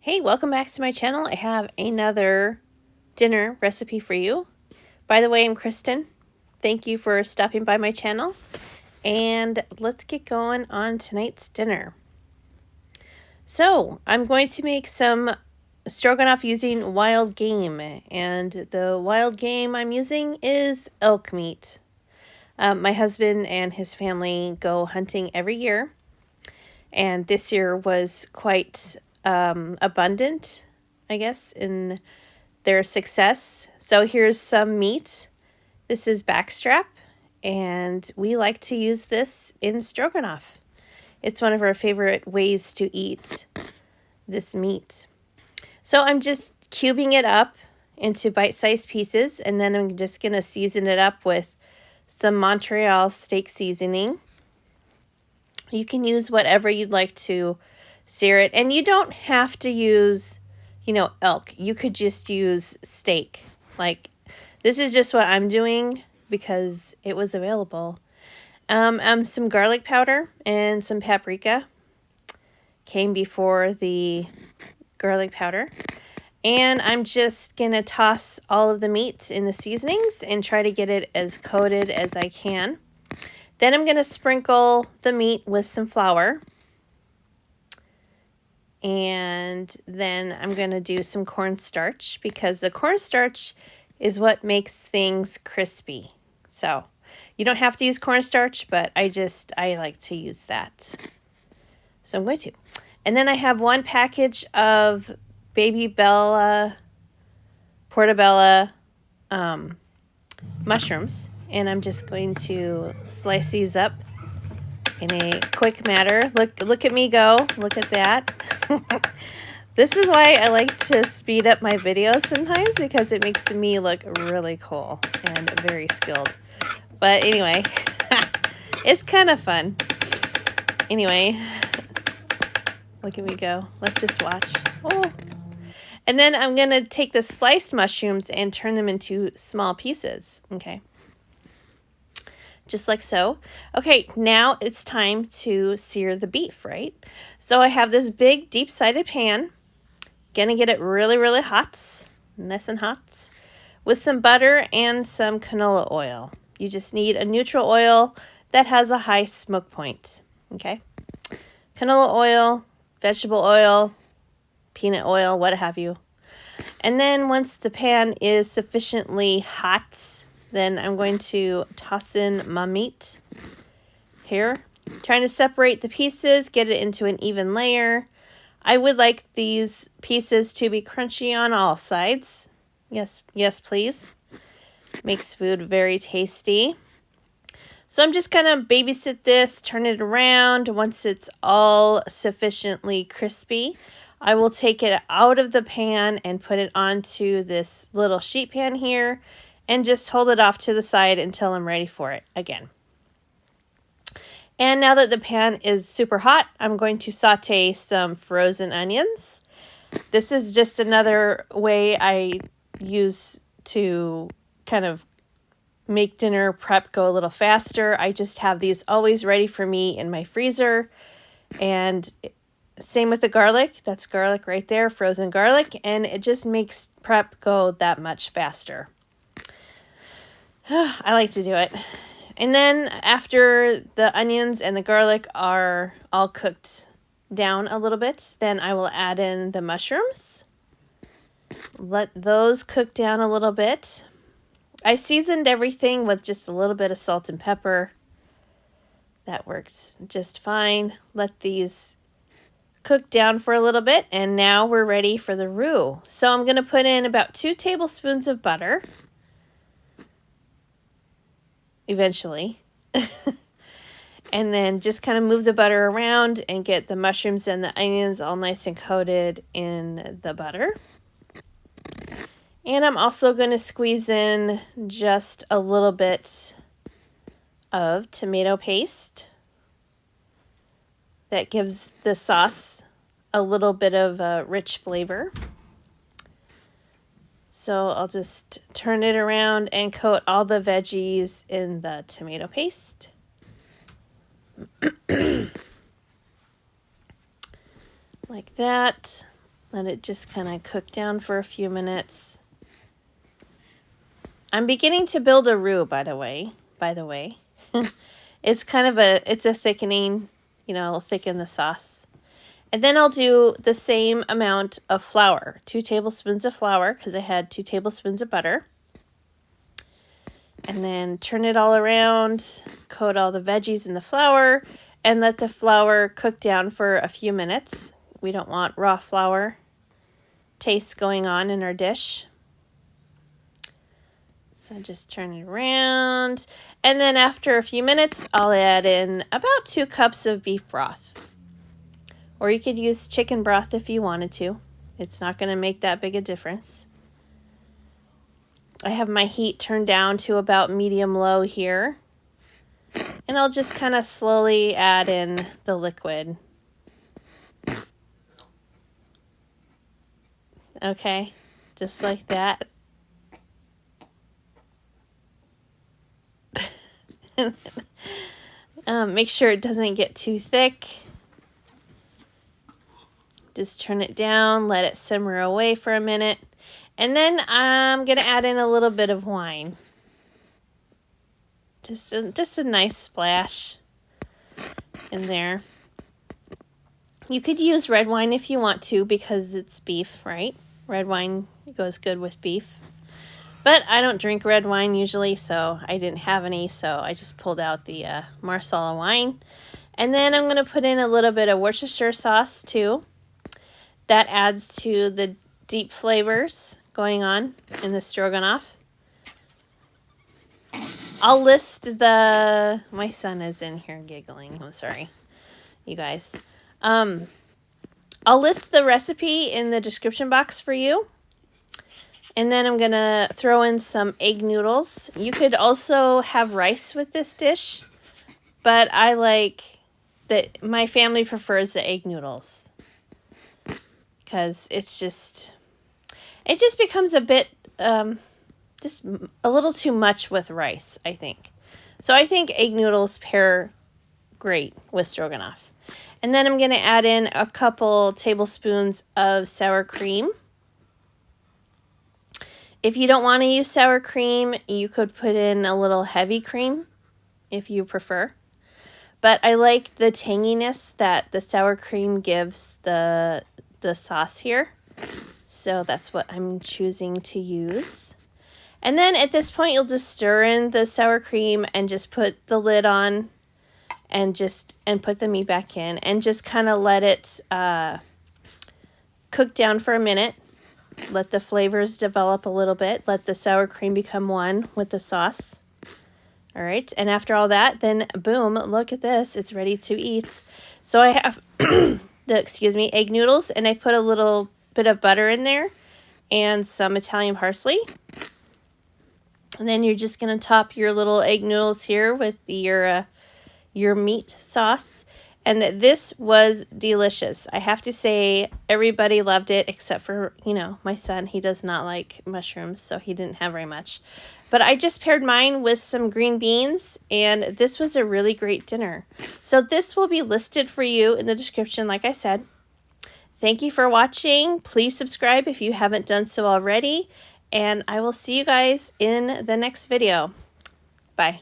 Hey, welcome back to my channel. I have another dinner recipe for you. By the way, I'm Kristen. Thank you for stopping by my channel. And let's get going on tonight's dinner. So, I'm going to make some stroganoff using wild game. And the wild game I'm using is elk meat. My husband and his family go hunting every year. And this year was quite abundant, I guess, in their success. So here's some meat. This is backstrap, and we like to use this in stroganoff. It's one of our favorite ways to eat this meat. So I'm just cubing it up into bite-sized pieces, and then I'm just going to season it up with some Montreal steak seasoning. You can use whatever you'd like to sear it, and you don't have to use, elk. You could just use steak. Like, this is just what I'm doing because it was available. Some garlic powder and some paprika came before the garlic powder. And I'm just going to toss all of the meat in the seasonings and try to get it as coated as I can. Then I'm going to sprinkle the meat with some flour. And then I'm going to do some cornstarch because the cornstarch is what makes things crispy. So you don't have to use cornstarch, but I like to use that. So I'm going to. And then I have one package of Baby Bella Portobello mushrooms. And I'm just going to slice these up in a quick manner. Look at me go. Look at that. This is why I like to speed up my videos sometimes, because it makes me look really cool and very skilled. But anyway, it's kind of fun. Anyway, look at me go. Let's just watch. Oh. And then I'm going to take the sliced mushrooms and turn them into small pieces. Okay. Just like so. Okay, now it's time to sear the beef, right? So I have this big deep-sided pan. Gonna get it really, really hot, nice and hot, with some butter and some canola oil. You just need a neutral oil that has a high smoke point, okay? Canola oil, vegetable oil, peanut oil, what have you. And then once the pan is sufficiently hot, then I'm going to toss in my meat here. Trying to separate the pieces, get it into an even layer. I would like these pieces to be crunchy on all sides. Yes, please. Makes food very tasty. So I'm just going to babysit this, turn it around. Once it's all sufficiently crispy, I will take it out of the pan and put it onto this little sheet pan here and just hold it off to the side until I'm ready for it again. And now that the pan is super hot, I'm going to saute some frozen onions. This is just another way I use to kind of make dinner prep go a little faster. I just have these always ready for me in my freezer. And same with the garlic. That's garlic right there, frozen garlic. And it just makes prep go that much faster. I like to do it. And then after the onions and the garlic are all cooked down a little bit, then I will add in the mushrooms. Let those cook down a little bit. I seasoned everything with just a little bit of salt and pepper. That works just fine. Let these cook down for a little bit, and now we're ready for the roux. So I'm going to put in about 2 tablespoons of butter. Eventually. And then just kind of move the butter around and get the mushrooms and the onions all nice and coated in the butter. And I'm also going to squeeze in just a little bit of tomato paste. That gives the sauce a little bit of a rich flavor. So I'll just turn it around and coat all the veggies in the tomato paste. Like that. Let it just kind of cook down for a few minutes. I'm beginning to build a roux, by the way. It's kind of it's a thickening, you know, it'll thicken the sauce. And then I'll do the same amount of flour, 2 tablespoons of flour, because I had 2 tablespoons of butter. And then turn it all around, coat all the veggies in the flour, and let the flour cook down for a few minutes. We don't want raw flour taste going on in our dish. So just turn it around. And then after a few minutes, I'll add in about 2 cups of beef broth. Or you could use chicken broth if you wanted to. It's not going to make that big a difference. I have my heat turned down to about medium-low here. And I'll just kind of slowly add in the liquid. Okay, just like that. Make sure it doesn't get too thick. Just turn it down, let it simmer away for a minute. And then I'm going to add in a little bit of wine. Just a nice splash in there. You could use red wine if you want to because it's beef, right? Red wine goes good with beef. But I don't drink red wine usually, so I didn't have any, so I just pulled out the Marsala wine. And then I'm going to put in a little bit of Worcestershire sauce too. That adds to the deep flavors going on in the stroganoff. I'll list my son is in here giggling. I'm sorry, you guys. I'll list the recipe in the description box for you. And then I'm going to throw in some egg noodles. You could also have rice with this dish, but I like that my family prefers the egg noodles because it just becomes a bit, just a little too much with rice, I think. So I think egg noodles pair great with stroganoff. And then I'm going to add in a couple tablespoons of sour cream. If you don't want to use sour cream, you could put in a little heavy cream if you prefer. But I like the tanginess that the sour cream gives the sauce here. So that's what I'm choosing to use. And then at this point, you'll just stir in the sour cream and just put the lid on and put the meat back in and just kind of let it cook down for a minute. Let the flavors develop a little bit. Let the sour cream become one with the sauce. All right, and after all that, then boom, look at this. It's ready to eat. So I have egg noodles, and I put a little bit of butter in there and some Italian parsley. And then you're just going to top your little egg noodles here with your meat sauce. And this was delicious. I have to say, everybody loved it except for, my son. He does not like mushrooms, so he didn't have very much. But I just paired mine with some green beans, and this was a really great dinner. So this will be listed for you in the description, like I said. Thank you for watching. Please subscribe if you haven't done so already. And I will see you guys in the next video. Bye.